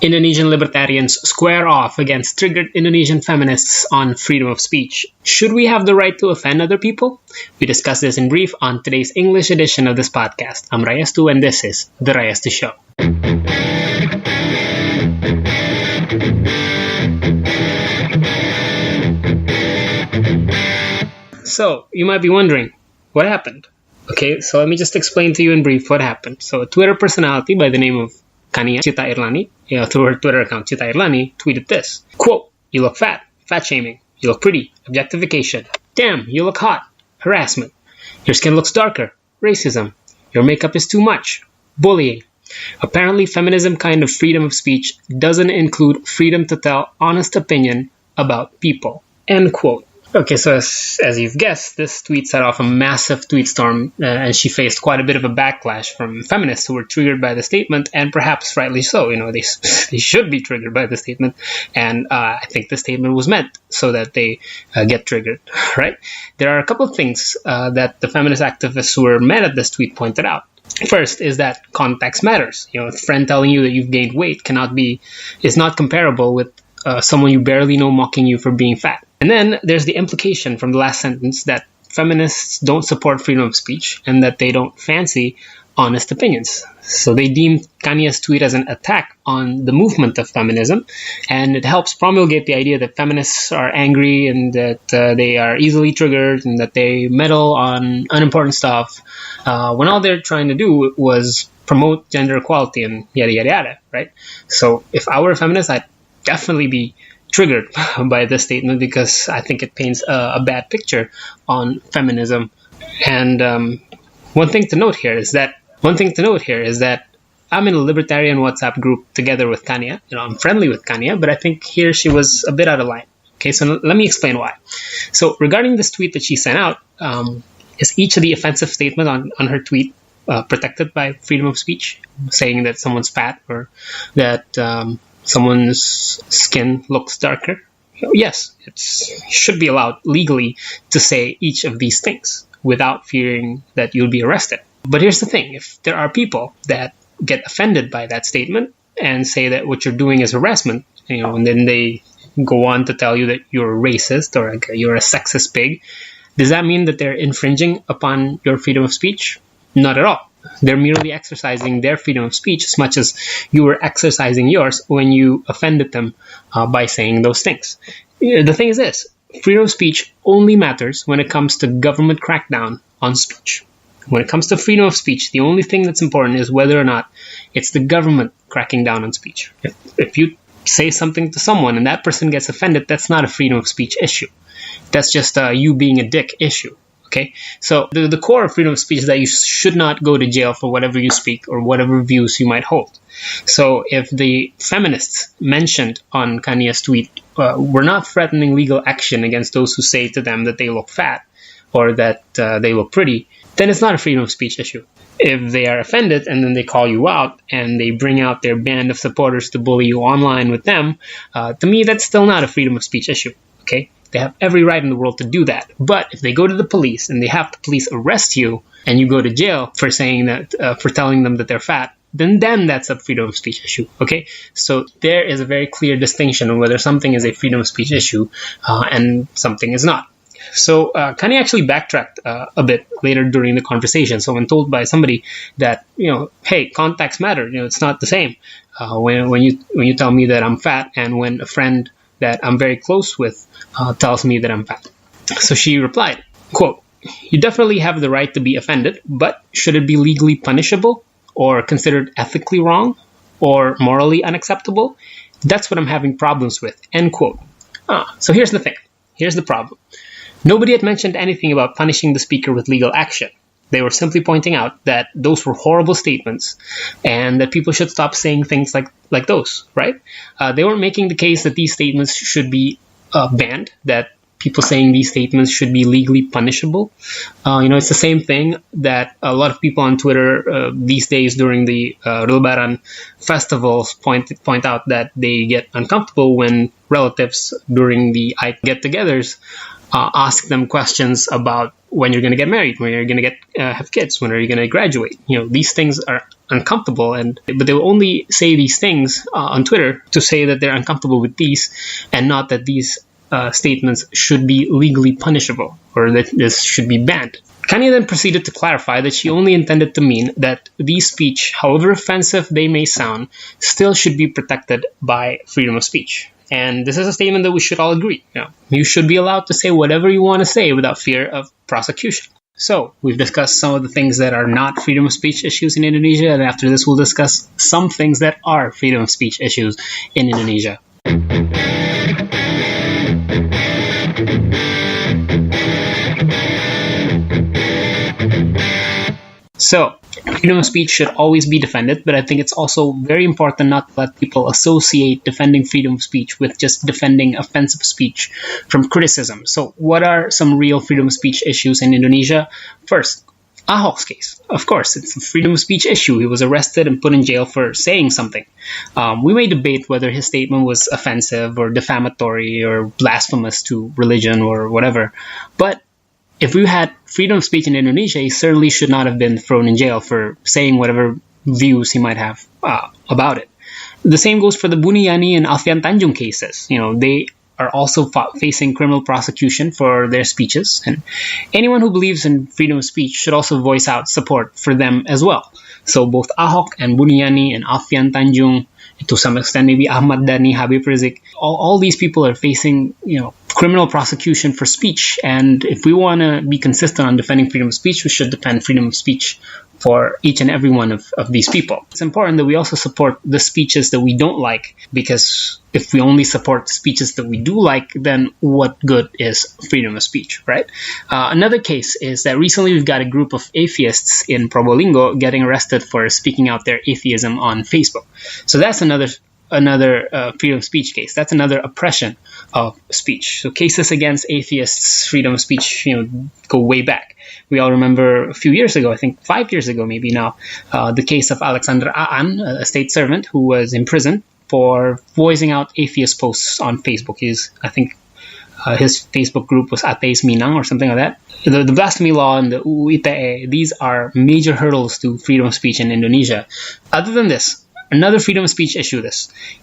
Indonesian libertarians square off against triggered Indonesian feminists on freedom of speech. Should we have the right to offend other people? We discuss this in brief on today's English edition of this podcast. I'm Rayestu and this is The Rayestu Show. So, you might be wondering, what happened? Okay, so let me just explain to you in brief what happened. So, a Twitter personality by the name of Kania Cita Irlani, through her Twitter account, Cita Irlani, tweeted this. Quote, "You look fat. Fat shaming. You look pretty. Objectification. Damn, you look hot. Harassment. Your skin looks darker. Racism. Your makeup is too much. Bullying. Apparently, feminism kind of freedom of speech doesn't include freedom to tell honest opinion about people." End quote. Okay, so as you've guessed, this tweet set off a massive tweet storm, and she faced quite a bit of a backlash from feminists who were triggered by the statement, and perhaps rightly so. They should be triggered by the statement, and I think the statement was meant so that they get triggered, right? There are a couple of things that the feminist activists who were mad at this tweet pointed out. First is that context matters. A friend telling you that you've gained weight is not comparable with someone you barely know mocking you for being fat. And then there's the implication from the last sentence that feminists don't support freedom of speech and that they don't fancy honest opinions. So they deemed Kanye's tweet as an attack on the movement of feminism, and it helps promulgate the idea that feminists are angry and that they are easily triggered and that they meddle on unimportant stuff, when all they're trying to do was promote gender equality and yada, yada, yada, right? So if I were a feminist, I'd definitely be triggered by this statement because I think it paints a bad picture on feminism. And one thing to note here is that I'm in a libertarian WhatsApp group together with Kanya. I'm friendly with Kanya, but I think here she was a bit out of line. Okay, so let me explain why. So regarding this tweet that she sent out, is each of the offensive statements on her tweet protected by freedom of speech, saying that someone's fat or that someone's skin looks darker? Yes, it should be allowed legally to say each of these things without fearing that you'll be arrested. But here's the thing. If there are people that get offended by that statement and say that what you're doing is harassment, and then they go on to tell you that you're a racist or you're a sexist pig, does that mean that they're infringing upon your freedom of speech? Not at all. They're merely exercising their freedom of speech as much as you were exercising yours when you offended them by saying those things. The thing is this, freedom of speech only matters when it comes to government crackdown on speech. When it comes to freedom of speech, the only thing that's important is whether or not it's the government cracking down on speech. If you say something to someone and that person gets offended, that's not a freedom of speech issue. That's just you being a dick issue. Okay, so the core of freedom of speech is that you should not go to jail for whatever you speak or whatever views you might hold. So if the feminists mentioned on Kanye's tweet were not threatening legal action against those who say to them that they look fat or that they look pretty, then it's not a freedom of speech issue. If they are offended and then they call you out and they bring out their band of supporters to bully you online with them, to me that's still not a freedom of speech issue. Okay. They have every right in the world to do that. But if they go to the police and they have the police arrest you and you go to jail for saying that, for telling them that they're fat, then that's a freedom of speech issue. Okay, so there is a very clear distinction on whether something is a freedom of speech issue and something is not. So Kanye actually backtracked a bit later during the conversation. So when told by somebody that hey, context matter, it's not the same when you tell me that I'm fat and when a friend that I'm very close with tells me that I'm fat. So she replied, quote, "You definitely have the right to be offended, but should it be legally punishable or considered ethically wrong or morally unacceptable? That's what I'm having problems with," end quote. So here's the thing. Here's the problem. Nobody had mentioned anything about punishing the speaker with legal action. They were simply pointing out that those were horrible statements and that people should stop saying things like those, right? They weren't making the case that these statements should be banned, that people saying these statements should be legally punishable. It's the same thing that a lot of people on Twitter these days during the Lebaran festivals point out that they get uncomfortable when relatives during the get-togethers ask them questions about when you're going to get married, when you're going to have kids, when are you going to graduate. These things are uncomfortable, but they will only say these things on Twitter to say that they're uncomfortable with these, and not that these statements should be legally punishable or that this should be banned. Kanye then proceeded to clarify that she only intended to mean that these speech, however offensive they may sound, still should be protected by freedom of speech. And this is a statement that we should all agree. You should be allowed to say whatever you want to say without fear of prosecution. So, we've discussed some of the things that are not freedom of speech issues in Indonesia, and after this we'll discuss some things that are freedom of speech issues in Indonesia. So, freedom of speech should always be defended, but I think it's also very important not to let people associate defending freedom of speech with just defending offensive speech from criticism. So, what are some real freedom of speech issues in Indonesia? First, Ahok's case. Of course, it's a freedom of speech issue. He was arrested and put in jail for saying something. We may debate whether his statement was offensive or defamatory or blasphemous to religion or whatever, but if we had freedom of speech in Indonesia, he certainly should not have been thrown in jail for saying whatever views he might have about it. The same goes for the Buniani and Alfian Tanjung cases. They are also facing criminal prosecution for their speeches, and anyone who believes in freedom of speech should also voice out support for them as well. So both Ahok and Buniani and Alfian Tanjung, to some extent maybe Ahmad Dhani, Habib Rizik, all these people are facing criminal prosecution for speech, and if we want to be consistent on defending freedom of speech, we should defend freedom of speech for each and every one of these people. It's important that we also support the speeches that we don't like, because if we only support speeches that we do like, then what good is freedom of speech, right? Another case is that recently we've got a group of atheists in Probolinggo getting arrested for speaking out their atheism on Facebook. So that's another freedom of speech case. That's another oppression of speech. So cases against atheists, freedom of speech, go way back. We all remember a few years ago, I think 5 years ago maybe now, the case of Alexander Aan, a state servant who was imprisoned for voicing out atheist posts on Facebook. His Facebook group was Ateis Minang or something like that. The blasphemy law and the UU ITE, these are major hurdles to freedom of speech in Indonesia. Other than this, another freedom of speech issue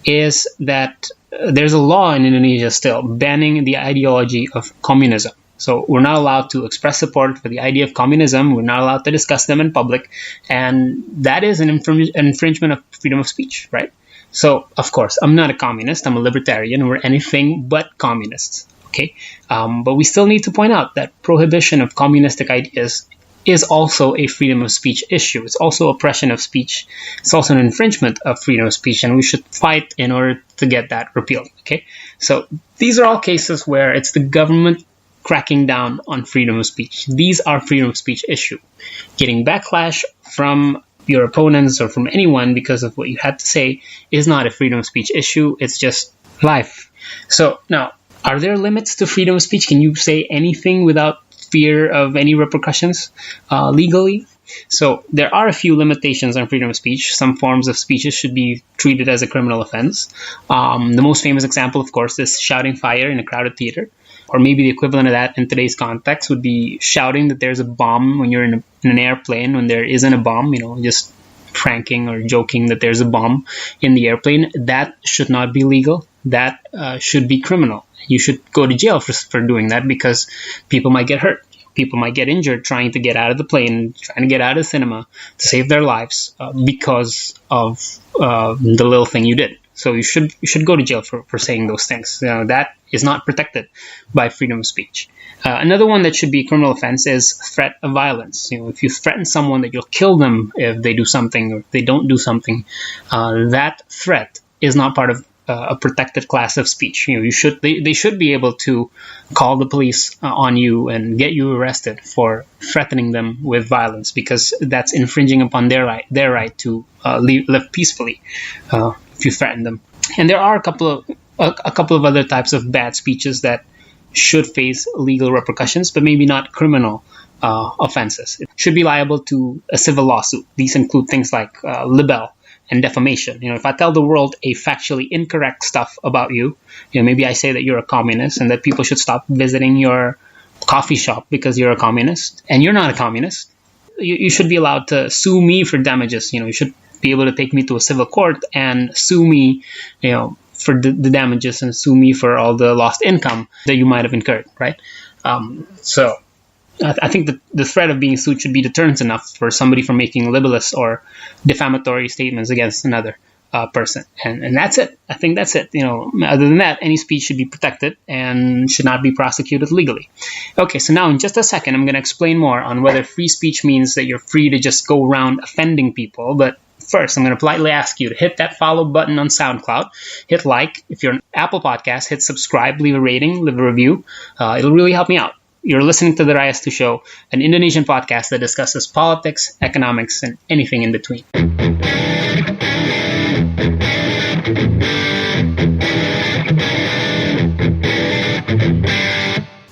is that there's a law in Indonesia still banning the ideology of communism. So we're not allowed to express support for the idea of communism. We're not allowed to discuss them in public. And that is an infringement of freedom of speech, right? So, of course, I'm not a communist. I'm a libertarian. We're anything but communists, okay? But we still need to point out that prohibition of communistic ideas is also a freedom of speech issue. It's also oppression of speech. It's also an infringement of freedom of speech, and we should fight in order to get that repealed, okay? So these are all cases where it's the government cracking down on freedom of speech. These are freedom of speech issue. Getting backlash from your opponents or from anyone because of what you had to say is not a freedom of speech issue. It's just life. So now, are there limits to freedom of speech? Can you say anything without fear of any repercussions legally? So there are a few limitations on freedom of speech. Some forms of speeches should be treated as a criminal offense. The most famous example, of course, is shouting fire in a crowded theater. Or maybe the equivalent of that in today's context would be shouting that there's a bomb when you're in an airplane when there isn't a bomb, just pranking or joking that there's a bomb in the airplane. That should not be legal. That should be criminal. You should go to jail for doing that, because people might get hurt. People might get injured trying to get out of the plane, trying to get out of the cinema to save their lives because of the little thing you did. So you should go to jail for saying those things. That is not protected by freedom of speech. Another one that should be a criminal offense is threat of violence. If you threaten someone that you'll kill them if they do something or if they don't do something, that threat is not part of a protected class of speech. They should be able to call the police on you and get you arrested for threatening them with violence, because that's infringing upon their right to live peacefully if you threaten them. And there are a couple of other types of bad speeches that should face legal repercussions, but maybe not criminal offenses. It should be liable to a civil lawsuit. These include things like libel and defamation. If I tell the world a factually incorrect stuff about you, maybe I say that you're a communist and that people should stop visiting your coffee shop because you're a communist, and you're not a communist. you should be allowed to sue me for damages. You should be able to take me to a civil court and sue me, for the damages, and sue me for all the lost income that you might have incurred, right? So I think that the threat of being sued should be deterrence enough for somebody from making libelous or defamatory statements against another person. And that's it. I think that's it. Other than that, any speech should be protected and should not be prosecuted legally. Okay, so now in just a second, I'm going to explain more on whether free speech means that you're free to just go around offending people. But first, I'm going to politely ask you to hit that follow button on SoundCloud, hit like. If you're on Apple Podcasts, hit subscribe, leave a rating, leave a review. It'll really help me out. You're listening to The Rayas 2 Show, an Indonesian podcast that discusses politics, economics, and anything in between.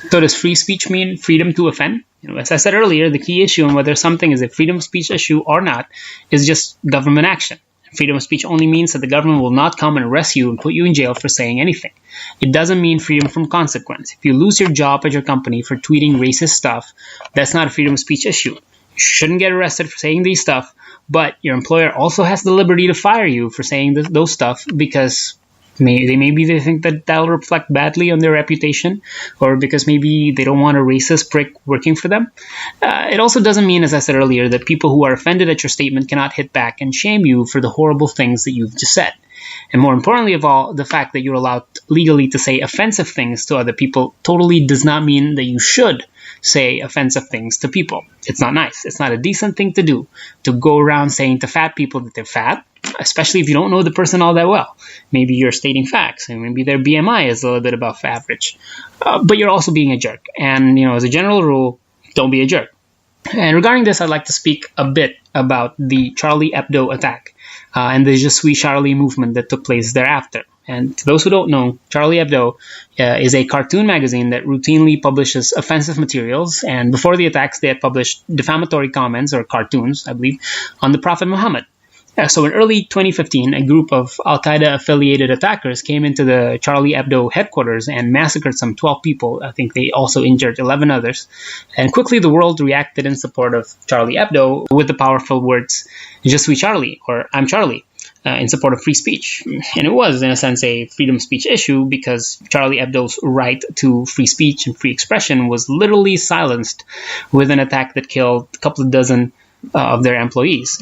So does free speech mean freedom to offend? As I said earlier, the key issue on whether something is a freedom of speech issue or not is just government action. Freedom of speech only means that the government will not come and arrest you and put you in jail for saying anything. It doesn't mean freedom from consequence. If you lose your job at your company for tweeting racist stuff, that's not a freedom of speech issue. You shouldn't get arrested for saying these stuff, but your employer also has the liberty to fire you for saying those stuff because maybe they think that that'll reflect badly on their reputation, or because maybe they don't want a racist prick working for them. It also doesn't mean, as I said earlier, that people who are offended at your statement cannot hit back and shame you for the horrible things that you've just said. And more importantly of all, the fact that you're allowed legally to say offensive things to other people totally does not mean that you should say offensive things to people. It's not nice. It's not a decent thing to do, to go around saying to fat people that they're fat, especially if you don't know the person all that well. Maybe you're stating facts, and maybe their BMI is a little bit above average. But you're also being a jerk. And, as a general rule, don't be a jerk. And regarding this, I'd like to speak a bit about the Charlie Hebdo attack and the Je suis Charlie movement that took place thereafter. And to those who don't know, Charlie Hebdo is a cartoon magazine that routinely publishes offensive materials. And before the attacks, they had published defamatory comments, or cartoons, I believe, on the Prophet Muhammad. So in early 2015, a group of Al-Qaeda-affiliated attackers came into the Charlie Hebdo headquarters and massacred some 12 people. I think they also injured 11 others. And quickly the world reacted in support of Charlie Hebdo with the powerful words, Je suis Charlie, or I'm Charlie, in support of free speech. And it was, in a sense, a freedom of speech issue because Charlie Hebdo's right to free speech and free expression was literally silenced with an attack that killed a couple of dozen of their employees.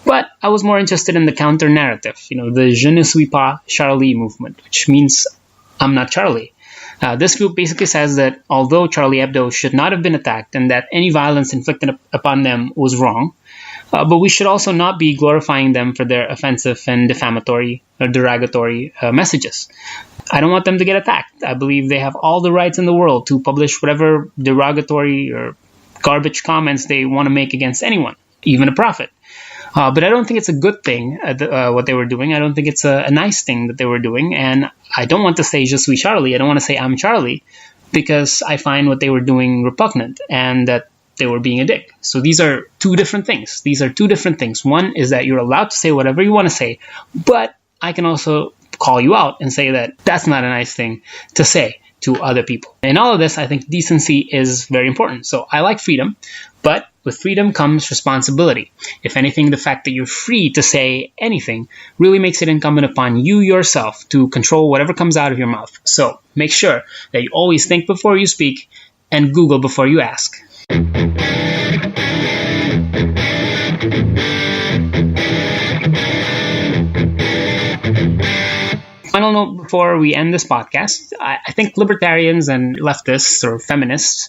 But I was more interested in the counter-narrative, the Je ne suis pas Charlie movement, which means I'm not Charlie. This group basically says that although Charlie Hebdo should not have been attacked and that any violence inflicted upon them was wrong, but we should also not be glorifying them for their offensive and defamatory or derogatory messages. I don't want them to get attacked. I believe they have all the rights in the world to publish whatever derogatory or garbage comments they want to make against anyone, even a prophet. But I don't think it's a good thing, what they were doing. I don't think it's a nice thing that they were doing. And I don't want to say Je suis Charlie. I don't want to say I'm Charlie because I find what they were doing repugnant and that they were being a dick. So these are two different things. One is that you're allowed to say whatever you want to say, but I can also call you out and say that that's not a nice thing to say to other people. In all of this, I think decency is very important. So I like freedom, but with freedom comes responsibility. If anything, the fact that you're free to say anything really makes it incumbent upon you yourself to control whatever comes out of your mouth. So make sure that you always think before you speak and Google before you ask. Final note before we end this podcast, I think libertarians and leftists or feminists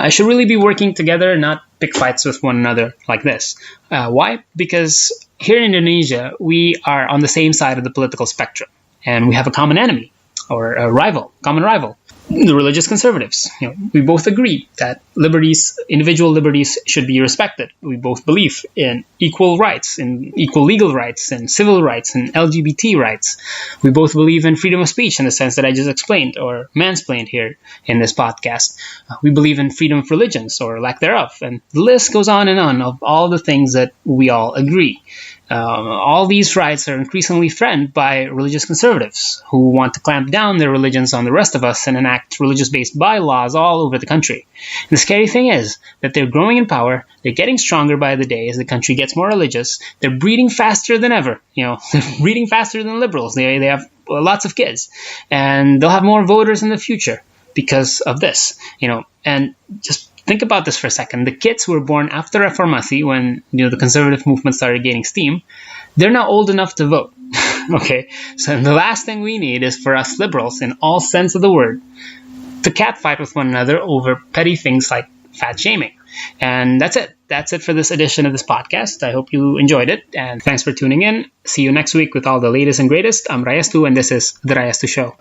should really be working together, not pick fights with one another like this. Why? Because here in Indonesia, we are on the same side of the political spectrum, and we have a common enemy, or a common rival. The religious conservatives. We both agree that individual liberties should be respected. We both believe in equal rights, in equal legal rights, and civil rights, and LGBT rights. We both believe in freedom of speech in the sense that I just explained, or mansplained here in this podcast. We believe in freedom of religions, or lack thereof. And the list goes on of all the things that we all agree. All these rights are increasingly threatened by religious conservatives who want to clamp down their religions on the rest of us and enact religious-based bylaws all over the country. And the scary thing is that they're growing in power, they're getting stronger by the day as the country gets more religious, they're breeding faster than ever, they're breeding faster than liberals, they have lots of kids, and they'll have more voters in the future because of this, and just think about this for a second. The kids who were born after Reformasi, when the conservative movement started gaining steam, they're now old enough to vote. Okay, so the last thing we need is for us liberals, in all sense of the word, to catfight with one another over petty things like fat shaming. And that's it. That's it for this edition of this podcast. I hope you enjoyed it, and thanks for tuning in. See you next week with all the latest and greatest. I'm Rayestu, and this is The Rayestu Show.